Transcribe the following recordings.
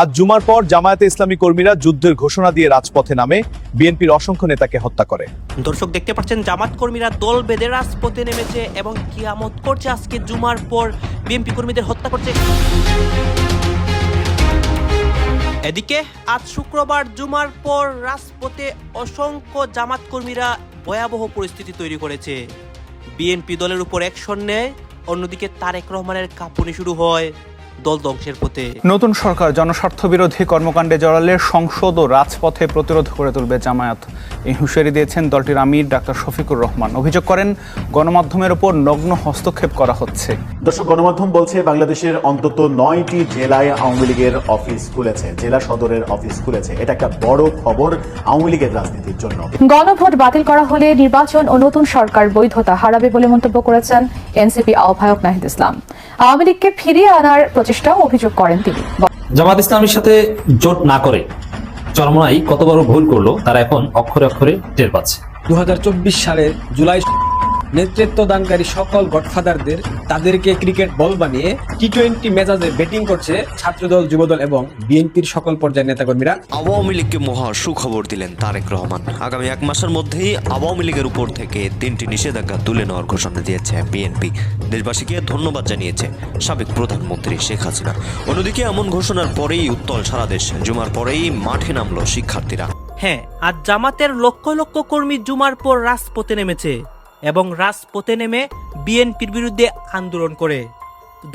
আজ জুমার পর জামায়াতে ইসলামী কর্মীরা যুদ্ধের ঘোষণা দিয়ে রাজপথে নামে বিএনপির অসংখ্য নেতাকে হত্যা করে। দর্শক দেখতে পাচ্ছেন জামাত কর্মীরা দল বেঁধে রাজপথে নেমেছে এবং কিয়ামত করছে। আজকে জুমার পর বিএনপি কর্মীদের হত্যা করছে। এদিকে আজ শুক্রবার জুমার পর রাজপথে অসংখ্য জামাত কর্মীরা ভয়াবহ পরিস্থিতি তৈরি করেছে। বিএনপি দলের উপর অ্যাকশন নেয়, অন্যদিকে তারেক রহমানের কাঁপুনি শুরু হয় দল ধ্বংসের পথে। নতুন সরকার জনস্বার্থ বিরোধী কর্মকাণ্ডে জড়ালে সংসদ ও রাজপথে প্রতিরোধ করে তুলবে জামায়াত। এই হুঁশিয়ারি দিয়েছেন দলটির আমির ডাক্তার শফিকুর রহমান। অভিযোগ করেন গণমাধ্যমের উপর নগ্ন হস্তক্ষেপ করা হচ্ছে। দর্শক, গণমাধ্যম বলছে বাংলাদেশের অন্তত 9টি জেলায় আওয়ামী লীগের অফিস খুলেছে, জেলা সদরের অফিস খুলেছে। এটা একটা বড় খবর আওয়ামী লীগের রাজনীতির জন্য। গণভোট বাতিল করা হলে নির্বাচন ও নতুন সরকার বৈধতা হারাবে বলে মন্তব্য করেছেন এনসিপি আহ্বায়ক নাহিদ ইসলাম। আওয়ামী লীগকে ফিরিয়ে আনার প্রচেষ্টাও অভিযোগ করেন তিনি। জামাত ইসলামের সাথে জোট না করে চরমনাই কত বড় ভুল করলো তারা এখন অক্ষরে অক্ষরে টের পাচ্ছে। 2024 সালের জুলাই নেতৃত্ব দানকারী সকল গডফাদারদের তাদেরকে ক্রিকেট বল বানিয়ে টি-20 মেজাজে ব্যাটিং করছে ছাত্রদল, যুবদল এবং বিএনপির সকল পর্যায়ের নেতাকর্মীরা। আওয়ামী লীগকে মহা সুখবর দিলেন তারেক রহমান। আগামী 1 মাসের মধ্যেই আওয়ামী লীগের উপর থেকে 3টি নিষেধাজ্ঞা তুলে নেওয়ার ঘোষণা দিয়েছে বিএনপি। দেশবাসীকে ধন্যবাদ জানিয়েছে সাবেক প্রধানমন্ত্রী শেখ হাসিনা। অন্যদিকে এমন ঘোষণার পরেই উত্তাল সারা দেশ। জুমার পরেই মাঠে নামলো শিক্ষার্থীরা। হ্যাঁ, আজ জামাতের লক্ষ লক্ষ কর্মী জুমার পর রাজপথে নেমেছে এবং রাজপথে নেমে বিএনপির বিরুদ্ধে আন্দোলন করে।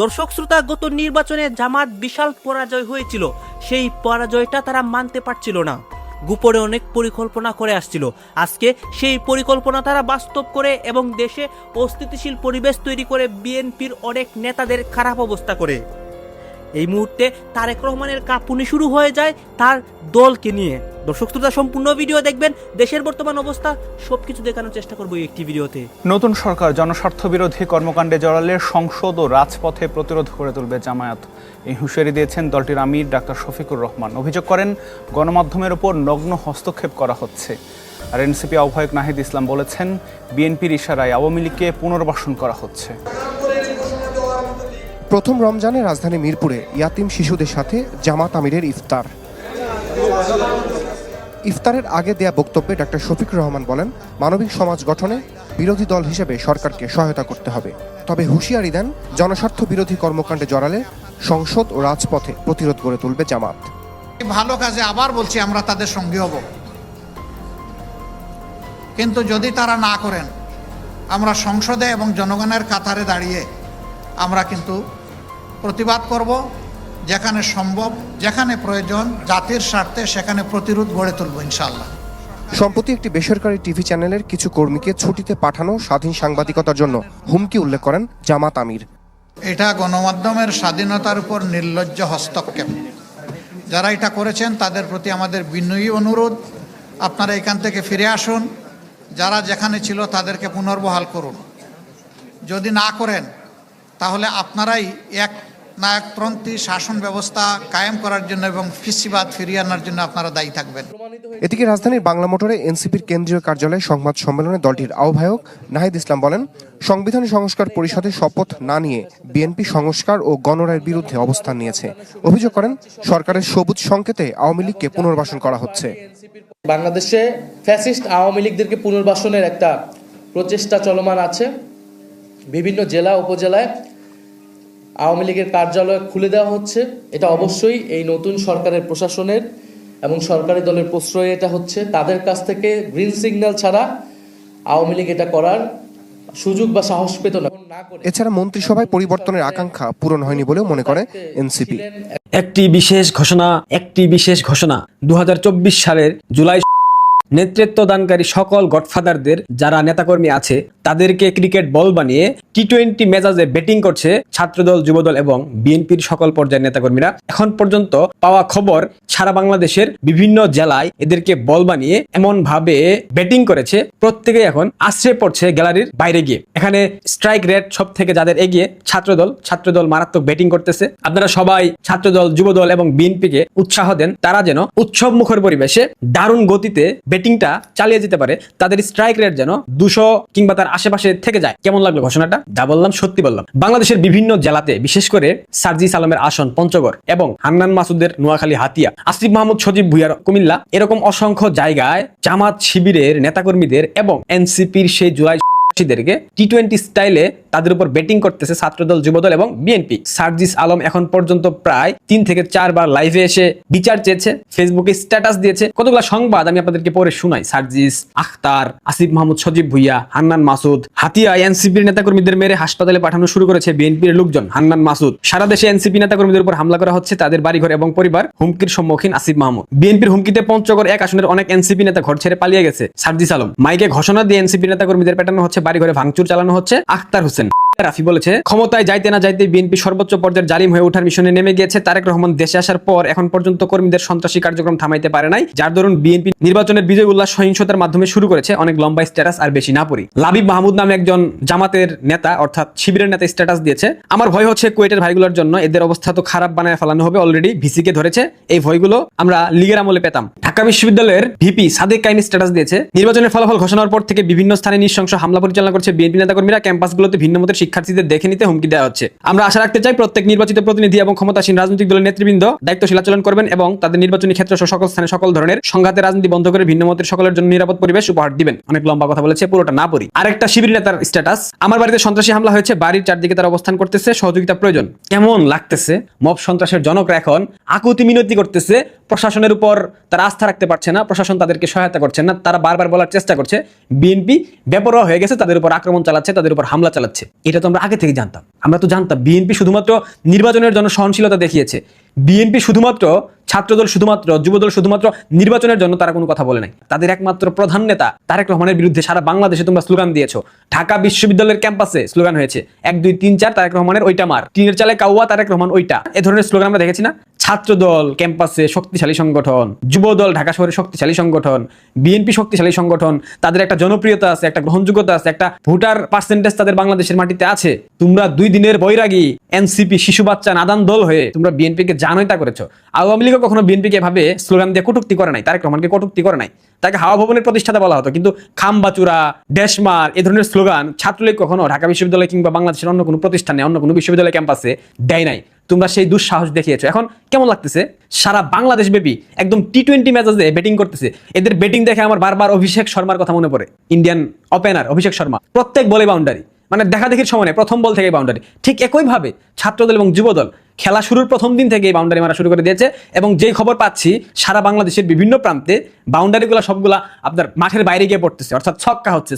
দর্শক শ্রোতা, গত নির্বাচনে জামাত বিশাল পরাজয় হয়েছিল। সেই পরাজয়টা তারা মানতে পারছিল না, গোপনে অনেক পরিকল্পনা করে আসছিল। আজকে সেই পরিকল্পনা তারা বাস্তব করে এবং দেশে অস্থিতিশীল পরিবেশ তৈরি করে বিএনপির অনেক নেতাদের খারাপ অবস্থা করে। এই মুহূর্তে তারেক রহমানের কাঁপুনি শুরু হয়ে যায় তার দলকে নিয়ে। দর্শক শ্রোতা, সম্পূর্ণ ভিডিও দেখবেন। দেশের বর্তমান অবস্থা সবকিছু দেখানোর চেষ্টা করবো একটি ভিডিওতে। নতুন সরকার জনস্বার্থ বিরোধী কর্মকাণ্ডে জড়ালে সংসদ ও রাজপথে প্রতিরোধ করে তুলবে জামায়াত। এই হুঁশিয়ারি দিয়েছেন দলটির আমির ডাক্তার শফিকুর রহমান। অভিযোগ করেন গণমাধ্যমের উপর নগ্ন হস্তক্ষেপ করা হচ্ছে। আর এনসিপি আহ্বায়ক নাহিদ ইসলাম বলেছেন বিএনপির ইশারায় আওয়ামী লীগকে পুনর্বাসন করা হচ্ছে। প্রথম রমজানে রাজধানী মিরপুরে ইয়াতিম শিশুদের সাথে জামাত আমিরের ইফতার। ইফতারের আগে দেয়া বক্তব্যে ডাক্তার শফিকুর রহমান বলেন, মানবিক সমাজ গঠনে বিরোধী দল হিসেবে সরকারকে সহায়তা করতে হবে। তবে হুঁশিয়ারি দেন জনস্বার্থ বিরোধী কর্মকাণ্ডে জড়ালে সংসদ ও রাজপথে প্রতিরোধ গড়ে তুলবে জামাত। ভালো কাজে আবার বলছি আমরা তাদের সঙ্গী হব, কিন্তু যদি তারা না করেন আমরা সংসদে এবং জনগণের কাতারে দাঁড়িয়ে আমরা কিন্তু প্রতিবাদ করব। যেখানে সম্ভব, যেখানে প্রয়োজন, জাতির স্বার্থে সেখানে প্রতিরোধ গড়ে তুলব ইনশাআল্লাহ। সম্প্রতি একটি বেসরকারি টিভি চ্যানেলের কিছু কর্মীকে ছুটিতে পাঠানো স্বাধীন সাংবাদিকতার জন্য হুমকি উল্লেখ করেন জামাত আমির। এটা গণমাধ্যমের স্বাধীনতার উপর নির্লজ্জ হস্তক্ষেপ। যারা এটা করেছেন তাদের প্রতি আমাদের বিনয়ী অনুরোধ, আপনারা এখান থেকে ফিরে আসুন। যারা যেখানে ছিল তাদেরকে পুনর্বহাল করুন। যদি না করেন তাহলে আপনারাই এক নায়কতন্ত্রী শাসন ব্যবস্থা কায়েম করার জন্য এবং ফিসিবাদ ফিরিয়ে আনার জন্য আপনারা দায়ী থাকবেন। এদিকে রাজধানীর বাংলা মোটরে এনসিপির কেন্দ্রীয় কার্যালয়ে সংবাদ সম্মেলনে দলটির আহ্বায়ক নাহিদ ইসলাম বলেন, সংবিধান সংস্কার পরিষদে শপথ না নিয়ে বিএনপি সংস্কার ও গণরায়ের বিরুদ্ধে অবস্থান নিয়েছে। অভিযোগ করেন সরকারের সবুজ সংকেতে আওয়ামী লীগকে পুনর্বাসন করা হচ্ছে। বাংলাদেশে ফ্যাসিস্ট আওয়ামী লীগদেরকে পুনর্বাসনের একটা প্রচেষ্টা চলমান আছে। বিভিন্ন জেলা উপজেলায় আওয়ামী লীগের কার্যালয় খুলে দেওয়া হচ্ছে। এটা অবশ্যই এই নতুন সরকারের প্রশাসনের এবং সরকারি দলের প্রশ্রয়ে এটা হচ্ছে। তাদের কাছ থেকে গ্রিন সিগন্যাল ছাড়া আওয়ামী লীগ এটা করার সুযোগ বা সাহস পেত না। এছাড়া মন্ত্রিসভায় পরিবর্তনের আকাঙ্ক্ষা পূরণ হয়নি বলেও মনে করে এনসিপি। একটি বিশেষ ঘোষণা 2024 সালের জুলাই নেতৃত্ব দানকারী সকল গডফাদারদের যারা নেতাকর্মী আছে তাদেরকে ক্রিকেট বল বানিয়ে টি-20 মেজাজে ব্যাটিং করছে ছাত্রদল, যুবদল এবং বিএনপির সকল পর্যায়ের নেতাকর্মীরা। এখন পর্যন্ত পাওয়া খবর সারা বাংলাদেশের বিভিন্ন জেলায় এদেরকে বল বানিয়ে এমন ভাবে ব্যাটিং করেছে, প্রত্যেকেই এখন আশ্রয় পড়ছে গ্যালারির বাইরে গিয়ে। এখানে স্ট্রাইক রেট সব থেকে যাদের এগিয়ে ছাত্রদল মারাত্মক ব্যাটিং করতেছে। আপনারা সবাই ছাত্রদল, যুবদল এবং বিএনপিকে উৎসাহ দেন, তারা যেন উৎসব মুখর পরিবেশে দারুণ গতিতে ব্যাটিংটা চালিয়ে যেতে পারে। তাদের স্ট্রাইক রেট যেন 200 কিংবা তার আশেপাশে থেকে যায়। কেমন লাগলো ঘোষণাটা? যা বললাম সত্যি বললাম। বাংলাদেশের বিভিন্ন জেলাতে বিশেষ করে সার্জিস আলমের আসন পঞ্চগড় এবং হান্নান মাসুদের নোয়াখালী হাতিয়া, আসিফ মাহমুদ সজীব ভুইয়ার কুমিল্লা, এরকম অসংখ্য জায়গায় জামাত শিবিরের নেতাকর্মীদের এবং এনসিপির সেই জুলাই দেরকে টি-20 স্টাইলে তাদের উপর ব্যাটিং করতেছে ছাত্রদল, যুবদল এবং বিএনপি। সার্জিস আলম এখন পর্যন্ত প্রায় 3 থেকে 4 বার লাইভে এসে বিচার চেয়েছে, ফেসবুকে স্ট্যাটাস দিয়েছে। কতগুলো সংবাদ আমি আপনাদেরকে পড়ে শোনাই। সার্জিস, আখতার, আসিফ মাহমুদ সজীব ভুইয়া, হান্নান মাসুদ, হাতিয়া এনসিপির নেতাকর্মীদের মেরে হাসপাতালে পাঠানো শুরু করেছে বিএনপির লোকজন। হান্নান মাসুদ, সারা দেশে এনসিপি নেতাকর্মীদের উপর হামলা করা হচ্ছে, তাদের বাড়িঘর এবং পরিবার হুমকির সম্মুখীন আসিফ মাহমুদ। বিএনপির হুমকিতে পঞ্চগড় 1 আসনের অনেক এনসিপি নেতা ঘর ছেড়ে পালিয়ে গেছে। সার্জিস আলম, মাইকে ঘোষণা দিয়ে এনসিপি নেতাকর্মীদের পেটানো হচ্ছে, বাড়িঘরে ভাঙচুর চালানো হচ্ছে। আখতার হোসেন, রাফি বলেছে ক্ষমতায় যাইতে না যাইতে বিএনপি সর্বোচ্চ পর্যায়ের জালিম হয়ে ওঠার মিশনে নেমে গিয়েছে। তারেক রহমান দেশে আসার পর এখন পর্যন্ত কর্মীদের সন্ত্রাসী কার্যক্রম থামাইতে পারে নাই, যার দরুন বিএনপি নির্বাচনের বিজয় উল্লাস সহিংসতার মাধ্যমে শুরু করেছে। অনেক লম্বা স্ট্যাটাস, আর বেশি না পড়ি। লাবিব মাহমুদ নামে একজন জামাতের নেতা অর্থাৎ শিবিরের নেতা স্ট্যাটাস দিয়েছে, আমার ভয় হচ্ছে কুয়েটের ভাইগুলোর জন্য, এদের অবস্থা তো খারাপ বানায় ফেলানো হবে, অলরেডি ভিসিকে ধরেছে। এই ভয়গুলো আমরা লীগের আমলে পেতাম। ঢাকা বিশ্ববিদ্যালয়ের ভিপি সাদেক কাইমি স্ট্যাটাস দিয়েছে, নির্বাচনের ফলাফল ঘোষণার পর থেকে বিভিন্ন স্থানে নৃশংস হামলা পরিচালনা করছে বিএনপি নেতাকর্মীরা, ক্যাম্পাসগুলোতে ভিন্ন মতের শিক্ষার্থীদের দেখে নিতে হুমকি দেওয়া হচ্ছে। আমরা আশা রাখতে চাই প্রত্যেক নির্বাচিত প্রতিনিধি এবং ক্ষমতাসীন রাজনৈতিক দলের নেতৃবৃন্দ দায়িত্বশীল আচরণ করবেন এবং তাদের নির্বাচনী ক্ষেত্র সহ সকল স্থানে সকল ধরনের সংঘাতের রাজনীতি বন্ধ করে ভিন্ন মতের সকলের জন্য নিরাপদ পরিবেশ উপহার দিবেন। অনেক লম্বা কথা বলেছে, পুরোটা না পড়ি। আরেকটা শিবির নেতার স্ট্যাটাস, আমার বাড়িতে সন্ত্রাসী হামলা হয়েছে, বাড়ির চারদিকে তারা অবস্থান করতেছে, সহযোগিতা প্রয়োজন। কেমন লাগতেছে? মব সন্ত্রাসের জনকরা এখন আকুতি মিনতি করতেছে, প্রশাসনের উপর তারা আস্থা রাখতে পারছে না, প্রশাসন তাদেরকে সহায়তা করছে না। তারা বারবার বলার চেষ্টা করছে বিএনপি বেপরোয়া হয়ে গেছে, তাদের উপর আক্রমণ চালাচ্ছে, তাদের উপর হামলা চালাচ্ছে। এটা তো আমরা আগে থেকে জানতাম। আমরা তো জানতাম বিএনপি শুধুমাত্র নির্বাচনের জন্য সহনশীলতা দেখিয়েছে। বিএনপি শুধুমাত্র, ছাত্রদল শুধুমাত্র, যুবদল শুধুমাত্র নির্বাচনের জন্য তারা কোনো কথা বলে নাই। তাদের একমাত্র প্রধান নেতা তারেক রহমানের বিরুদ্ধে সারা বাংলাদেশে তোমরা স্লোগান দিয়েছো। ঢাকা বিশ্ববিদ্যালয়ের ক্যাম্পাসে স্লোগান হয়েছে 1 2 3 4 তারেক রহমানের ওইটা মার, টিনের চালে কাউয়া তারেক রহমান ওইটা, এ ধরনের স্লোগান আমরা দেখেছি না। ছাত্রদল ক্যাম্পাসে শক্তিশালী সংগঠন, যুবদল ঢাকা শহরে শক্তিশালী সংগঠন, বিএনপি শক্তিশালী সংগঠন, তাদের একটা জনপ্রিয়তা আছে, একটা গ্রহণযোগ্যতা আছে, একটা ভোটার পার্সেন্টেজ তাদের বাংলাদেশের মাটিতে আছে। তোমরা 2 দিনের বৈরাগী এনসিপি শিশু বাচ্চা নাদান দল হয়ে তোমরা বিএনপিকে জানয়তা করেছো। আওয়ামী লীগও কখনো বিএনপিকে এভাবে স্লোগান দিয়ে কটূক্তি করে নাই, তারেক রহমানকে কটূক্তি করে নাই। তাকে হাওয়া ভবনের প্রতিষ্ঠাতা বলা হতো, কিন্তু খামবাচুরা, ডেশমার এ ধরনের স্লোগান ছাত্রলীগ কখনো ঢাকা বিশ্ববিদ্যালয় কিংবা বাংলাদেশের অন্য কোনো প্রতিষ্ঠানে, অন্য কোনো বিশ্ববিদ্যালয় ক্যাম্পাসে দেয় নাই। তোমরা সেই দুঃসাহস দেখিয়েছো। এখন কেমন লাগতেছে? সারা বাংলাদেশ ব্যাপী একদম টি-20 ম্যাচে ব্যাটিং করতেছে। এদের ব্যাটিং দেখে আমার বারবার অভিষেক শর্মার কথা মনে পড়ে। ইন্ডিয়ান ওপেনার অভিষেক শর্মা প্রত্যেক বলে বাউন্ডারি, মানে দেখা দেখির সময় নেই, প্রথম বল থেকে বাউন্ডারি। ঠিক একইভাবে ছাত্রদল এবং যুবদল খেলা শুরুর প্রথম দিন থেকে বাউন্ডারি মারা শুরু করে দিয়েছে। এবং যেই খবর পাচ্ছি সারা বাংলাদেশের বিভিন্ন প্রান্তে বাউন্ডারিগুলো সবগুলা আপনার মাঠের বাইরে গিয়ে পড়তেছে, অর্থাৎ ছক্কা হচ্ছে,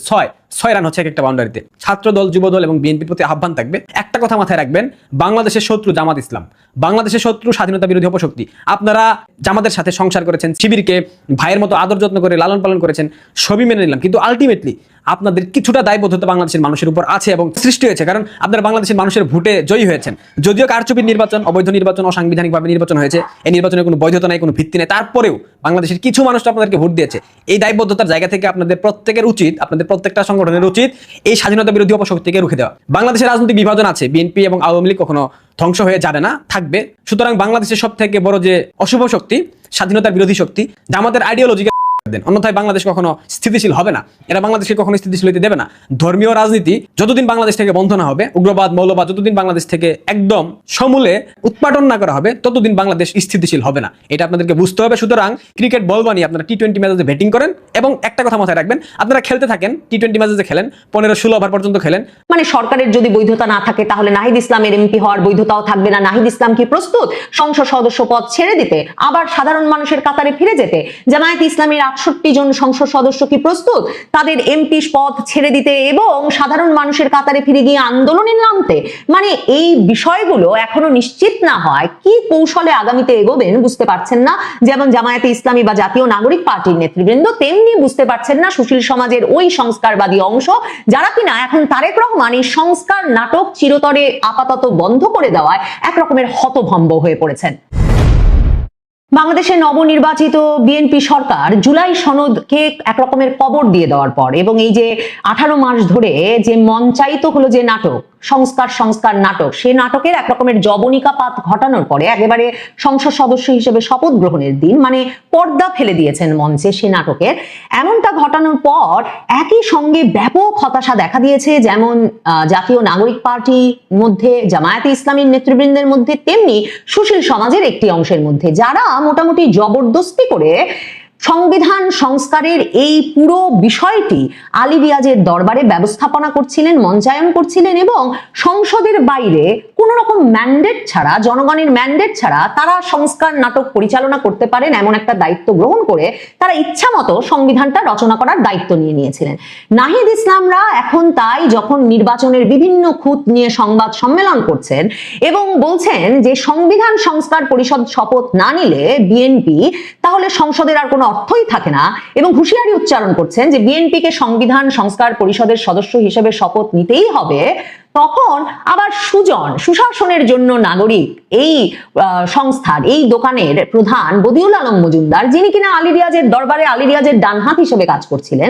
6 রান হচ্ছে এক একটা বাউন্ডারিতে। ছাত্রদল, যুবদল এবং বিএনপির প্রতি আহ্বান থাকবে, একটা কথা মাথায় রাখবেন, বাংলাদেশের শত্রু জামাত ইসলাম, বাংলাদেশের শত্রু স্বাধীনতা বিরোধী অপশক্তি। আপনারা জামাতের সাথে সংসার করেছেন, শিবিরকে ভাইয়ের মতো আদর যত্ন করে লালন পালন করেছেন, সবই মেনে নিলাম, কিন্তু আলটিমেটলি আপনাদের কিছুটা দায়বদ্ধতা বাংলাদেশের মানুষের উপর আছে এবং সৃষ্টি হয়েছে, কারণ আপনারা বাংলাদেশের মানুষের ভোটে জয়ী হয়েছেন। যদিও কারচুপির নির্বাচন, অবৈধ নির্বাচন, অসাংবিধানিকভাবে নির্বাচন হয়েছে, এই নির্বাচনের কোনো বৈধতা নাই, কোনো ভিত্তি নেই, তারপরেও বাংলাদেশের কিছু মানুষ আপনাদেরকে ভোট দিয়েছে। এই দায়বদ্ধতার জায়গা থেকে আপনাদের প্রত্যেকের উচিত, আপনাদের প্রত্যেকটা সংগঠনের উচিত এই স্বাধীনতা বিরোধী অপশক্তিকে রুখে দেওয়া। বাংলাদেশের রাজনৈতিক বিভাজন আছে, বিএনপি এবং আওয়ামী লীগ কখনো ধ্বংস হয়ে যাবে না, থাকবে। সুতরাং বাংলাদেশের সব থেকে বড় যে অশুভ শক্তি, স্বাধীনতার বিরোধী শক্তি, জামাতের আইডিওলজিকে দেন, অন্যথায় বাংলাদেশ কখনো স্থিতিশীল হবে না। এরা বাংলাদেশকে কখনো স্থিতিশীল হতে দেবে না। ধর্মীয় রাজনীতি যতদিন বাংলাদেশ থেকে বন্ধ না হবে, উগ্রবাদ, মৌলবাদ যতদিন বাংলাদেশ থেকে একদম সমূলে উৎপাদন না করা হবে, ততদিন বাংলাদেশ স্থিতিশীল হবে না। এটা আপনাদেরকে বুঝতে হবে। সুতরাং ক্রিকেট বল বানিয়ে আপনারা টি-20 ম্যাচে ব্যাটিং করেন এবং একটা কথা মাথায় রাখবেন, আপনারা খেলতে থাকেন, টি-20 ম্যাচে খেলেন, 15-16 ওভার পর্যন্ত খেলেন। মানে সরকারের যদি বৈধতা না থাকে তাহলে নাহিদ ইসলামের এমপি হওয়ার বৈধতাও থাকবে না। নাহিদ ইসলাম কি প্রস্তুত সংসদ সদস্য পদ ছেড়ে দিতে, আবার সাধারণ মানুষের কাতারে ফিরে যেতে? জামায়াত ইসলামীর 68 জন সংসদ সদস্য কি প্রস্তুত তাদের এমপি পদ ছেড়ে দিতে এবং সাধারণ মানুষের কাতারে ফিরে গিয়ে আন্দোলনে নামতে? মানে এই বিষয়গুলো এখনো নিশ্চিত না হয় কি কৌশলে আগামীতে এগোবেন বুঝতে পারছেন না। যেমন জামায়াতে ইসলামী বা জাতীয় নাগরিক পার্টির নেতৃবৃন্দ, তেমনি বুঝতে পারছেন না সুশীল সমাজের ওই সংস্কারবাদী অংশ, যারা কিনা এখন তারেক রহমান এই সংস্কার নাটক চিরতরে আপাতত বন্ধ করে দেওয়ায় এক রকমের হতভম্ব হয়ে পড়েছেন। বাংলাদেশের নবনির্বাচিত বিএনপি সরকার জুলাই সনদকে একরকমের কবর দিয়ে দেওয়ার পর এবং এই যে 18 মাস ধরে যে মঞ্চায়িত হলো যে নাটক, সংস্কার সংস্কার নাটক, সেই নাটকের এক রকমের জবনিকাপাত ঘটানোর পরে একেবারে সংসদ সদস্য হিসেবে শপথ গ্রহণের দিন মানে পর্দা ফেলে দিয়েছেন মঞ্চে সে নাটকের। এমনটা ঘটানোর পর একই সঙ্গে ব্যাপক হতাশা দেখা দিয়েছে, যেমন জাতীয় নাগরিক পার্টির মধ্যে, জামায়াতে ইসলামীর নেতৃবৃন্দের মধ্যে, তেমনি সুশীল সমাজের একটি অংশের মধ্যে, যারা মোটামুটি জবরদস্তি করে সংবিধান সংস্কারের এই পুরো বিষয়টি আলী রিয়াজের দরবারে ব্যবস্থাপনা করছিলেন, মঞ্চায়ন করছিলেন এবং সংসদের বাইরে কোন রকম ম্যান্ডেট ছাড়া, জনগণের ম্যান্ডেট ছাড়া তারা সংস্কার নাটক পরিচালনা করতে পারেন এমন একটা দায়িত্ব গ্রহণ করে তারা ইচ্ছা মতো সংবিধানটা রচনা করার দায়িত্ব নিয়ে নিয়েছিলেন। নাহিদ ইসলামরা এখন তাই যখন নির্বাচনের বিভিন্ন খুঁত নিয়ে সংবাদ সম্মেলন করছেন এবং বলছেন যে সংবিধান সংস্কার পরিষদ শপথ না নিলে বিএনপি তাহলে সংসদের আর কোনো অর্থই থাকে না এবং হুঁশিয়ারি উচ্চারণ করছেন যে বিএনপিকে সংবিধান সংস্কার পরিষদের সদস্য হিসেবে শপথ নিতেই হবে, তখন আবার সুশাসনের জন্য নাগরিক এই সংস্থার, এই দোকানের প্রধান বদিউল আলম মজুমদার, যিনি কিনা আলী রিয়াজের দরবারে আলী রিয়াজের ডানহাত হিসেবে কাজ করছিলেন,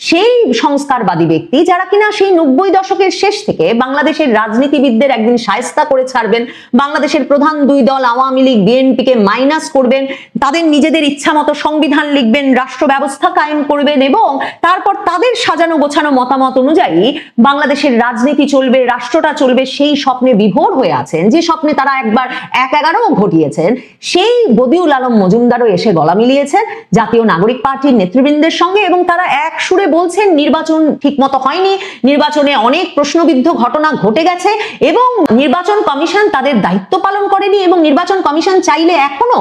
সেই সংস্কারবাদী ব্যক্তি যারা কিনা সেই 90 দশকের শেষ থেকে বাংলাদেশের রাজনীতিবিদদের একদিন শায়েস্তা করে ছাড়বেন, বাংলাদেশের প্রধান দুই দল আওয়ামী লীগ বিএনপিকে মাইনাস করবেন, তাদের নিজেদের ইচ্ছা মতো সংবিধান লিখবেন, রাষ্ট্র ব্যবস্থা কায়েম করবেন এবং তারপর তাদের সাজানো গোছানো মতামত অনুযায়ী বাংলাদেশের রাজনীতি চলবে, রাষ্ট্রটা চলবে, সেই স্বপ্নে বিভোর হয়ে আছেন, যে স্বপ্নে তারা একবার 1-11 ঘটিয়েছেন, সেই বদিউল আলম মজুমদারও এসে গলা মিলিয়েছেন জাতীয় নাগরিক পার্টির নেতৃবৃন্দের সঙ্গে এবং তারা এক সুরে বলছেন নির্বাচন ঠিকমতো হয়নি, নির্বাচনে অনেক প্রশ্নবিদ্ধ ঘটনা ঘটে গেছে এবং নির্বাচন কমিশন তাদের দায়িত্ব পালন করেনি এবং নির্বাচন কমিশন চাইলে এখনো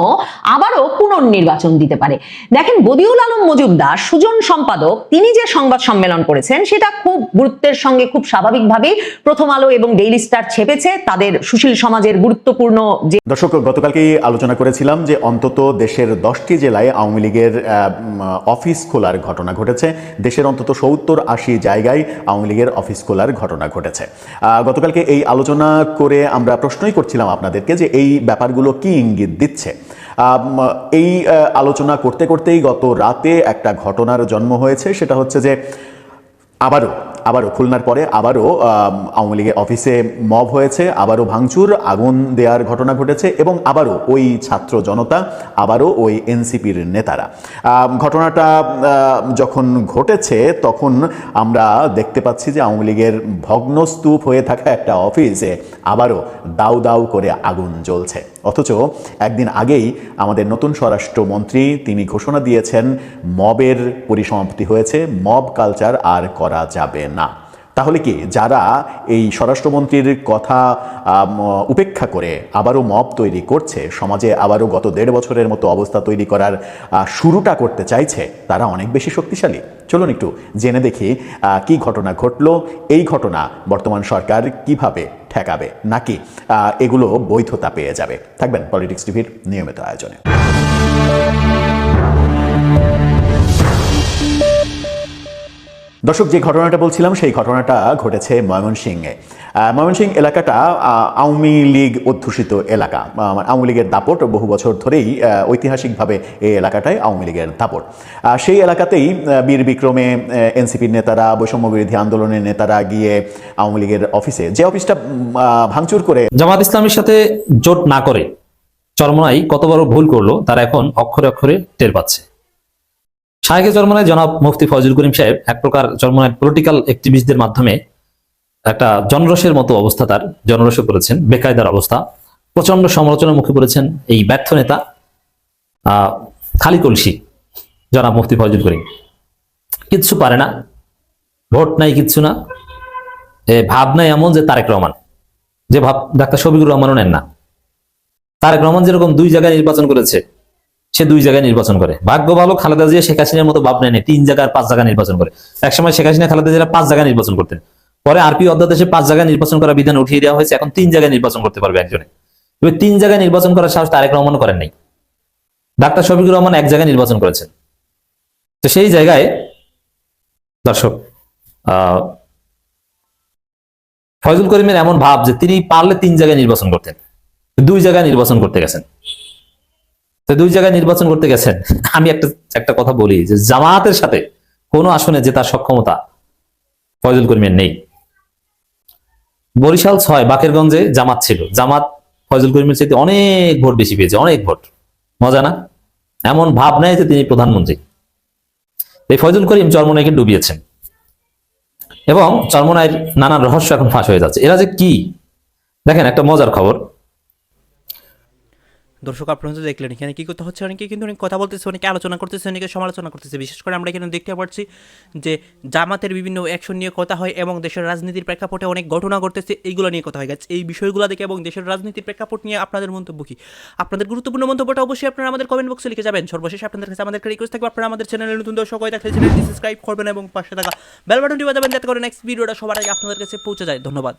আবারও পুনর্নির্বাচন দিতে পারে। দেখেন, বদিউল আলম মজুমদার সুজন সম্পাদক, তিনি যে সংবাদ সম্মেলন করেছেন সেটা খুব গুরুত্বের সঙ্গে খুব স্বাভাবিকভাবেই প্রথম আলো এবং ডেইলি স্টার ছেপেছে তাদের সুশীল সমাজের গুরুত্বপূর্ণ যে। দর্শক, গতকালকেই আলোচনা করেছিলাম যে অন্তত দেশের 10টি জেলায় আওয়ামী লীগের অফিস খোলার ঘটনা ঘটেছে, দেশের অন্তত 70-80 জায়গায় আওয়ামী লীগের অফিস খোলার ঘটনা ঘটেছে। গতকালকে এই আলোচনা করে আমরা প্রশ্নই করছিলাম আপনাদেরকে যে এই ব্যাপারগুলো কি ইঙ্গিত দিচ্ছে। এই আলোচনা করতে করতেই গত রাতে একটা ঘটনার জন্ম হয়েছে, সেটা হচ্ছে যে আবারও খুলনার পরে আবারও আওয়ামী লীগের অফিসে মব হয়েছে, আবারও ভাঙচুর, আগুন দেওয়ার ঘটনা ঘটেছে এবং আবারও ওই ছাত্র জনতা, আবারও ওই এনসিপির নেতারা। ঘটনাটা যখন ঘটেছে তখন আমরা দেখতে পাচ্ছি যে আওয়ামী লীগের ভগ্নস্তূপ হয়ে থাকা একটা অফিসে আবারও দাউ দাউ করে আগুন জ্বলছে। অথচ একদিন আগেই আমাদের নতুন স্বরাষ্ট্রমন্ত্রী তিনি ঘোষণা দিয়েছেন মবের পরিসমাপ্তি হয়েছে, মব কালচার আর করা যাবে না। তাহলে কি যারা এই স্বরাষ্ট্রমন্ত্রীর কথা উপেক্ষা করে আবারও মব তৈরি করছে, সমাজে আবারও গত 1.5 বছরের মতো অবস্থা তৈরি করার শুরুটা করতে চাইছে, তারা অনেক বেশি শক্তিশালী? চলুন একটু জেনে দেখি কি ঘটনা ঘটলো, এই ঘটনা বর্তমান সরকার কিভাবে ঠেকাবে, নাকি এগুলো বৈধতা পেয়ে যাবে। থাকবেন পলিটিক্স টিভির নিয়মিত আয়োজনে। দর্শক, যে ঘটনাটা বলছিলাম সেই ঘটনাটা ঘটেছে ময়মনসিংহে। ময়মনসিংহ এলাকাটা আওয়ামী লীগ অধ্যুষিত এলাকা, আওয়ামী লীগের দাপট বহু বছর ধরেই ঐতিহাসিকভাবে এই এলাকাটায় আওয়ামী লীগের দাপট। সেই এলাকাতেই বীর বিক্রমে এনসিপির নেতারা, বৈষম্য বিরোধী আন্দোলনের নেতারা গিয়ে আওয়ামী লীগের অফিসে, যে অফিসটা ভাঙচুর করে জামাত ইসলামের সাথে জোট না করে চরমনাই কত বড় ভুল করলো তারা এখন অক্ষরে অক্ষরে টের পাচ্ছে। শাহেকে চরমনায় জনাব মুফতি ফয়জুল করিম সাহেব এক প্রকার চরমনায় পলিটিক্যাল অ্যাক্টিভিস্টদের মাধ্যমে একটা জনরসের মতো অবস্থা, তার জনরস করেছেন, বেকায়দার অবস্থা, প্রচন্ড সমালোচনার মুখে পড়েছেন এই ব্যর্থ নেতা খালি কলসি জনাব মুফতি ফয়জুল করিম। কিচ্ছু পারে না, ভোট নাই, কিচ্ছু না, ভাব নাই এমন যে তারেক রহমান, যে ভাব ডাক্তার শফিকুর রহমানও নেন না। তারেক রহমান যেরকম 2 জায়গায় নির্বাচন করেছে, সে 2 জায়গায় নির্বাচন করে। ভাগ্য ভালো খালেদা জিয়া শেখ হাসিনার মতো ভাব নেয় 3 জায়গায় 5 জায়গায় নির্বাচন করে। একসময় শেখ হাসিনা খালেদা জিয়া 5 জায়গায় নির্বাচন করতেন, পরে আরপি অধ্যাদেশে 5 জায়গায় নির্বাচন করা বিধান উঠিয়ে দেওয়া হয়েছে, এখন 3 জায়গায় নির্বাচন করতে পারবে একজনে। তবে 3 জায়গায় নির্বাচন করার সাহস তারেক রহমান করেন নাই। ডাক্তার শফিকুর রহমান 1 জায়গায় নির্বাচন করেছেন। তো সেই জায়গায় দর্শক, ফয়জুল করিমের এমন ভাব যে তিনি পারলে 3 জায়গায় নির্বাচন করতেন, 2 জায়গায় নির্বাচন করতে গেছেন। তো 2 জায়গায় নির্বাচন করতে গেছেন। আমি একটা কথা বলি যে জামায়াতের সাথে কোনো আসনে জেতার সক্ষমতা ফয়জুল করিমের নেই। বরিশাল 6 বাকেরগঞ্জে জামাত ছিল, জামাত ফয়জুল করিমের চাইতে অনেক ভোট বেশি পেয়েছে, অনেক ভোট। মজা না? এমন ভাব নেয় যে তিনি প্রধানমন্ত্রী। এই ফয়জুল করিম চরমোনাইকে ডুবিয়েছেন এবং চরমোনাইয়ের নানান রহস্য এখন ফাঁস হয়ে যাচ্ছে। এরা যে কি, দেখেন একটা মজার খবর। দর্শক আপনারা তো দেখলেন এখানে কি করতে হচ্ছে, অনেকে কিন্তু অনেক কথা বলতেছে, অনেকে আলোচনা করতেছে, অনেকে সমালোচনা করতেছে। বিশেষ করে আমরা এখানে দেখতে পাচ্ছি যে জামাতের বিভিন্ন অ্যাকশন নিয়ে কথা হয় এবং দেশের রাজনীতির প্রেক্ষাপটে অনেক ঘটনা ঘটতেছে, এইগুলো নিয়ে কথা হয় গেছে। এই বিষয়গুলো দেখে এবং দেশের রাজনীতির প্রেক্ষাপট নিয়ে আপনাদের মন্তব্য কি? আপনাদের গুরুত্বপূর্ণ মন্তব্যটা অবশ্যই আপনারা আমাদের কমেন্ট বক্সে লিখে যাবেন। সর্বশেষ আপনাদের কাছে আমাদের রিকোয়েস্ট থাকবে, আপনারা আমাদের চ্যানেলে নতুন দর্শক হয়ে থাকলে চ্যানেলটি সাবস্ক্রাইব করবেন এবং পাশে থাকা বেল বাটনটি বাজাবেন যাতে করে নেক্সট ভিডিওটা সবার আগে আপনাদের কাছে পৌঁছে যায়। ধন্যবাদ।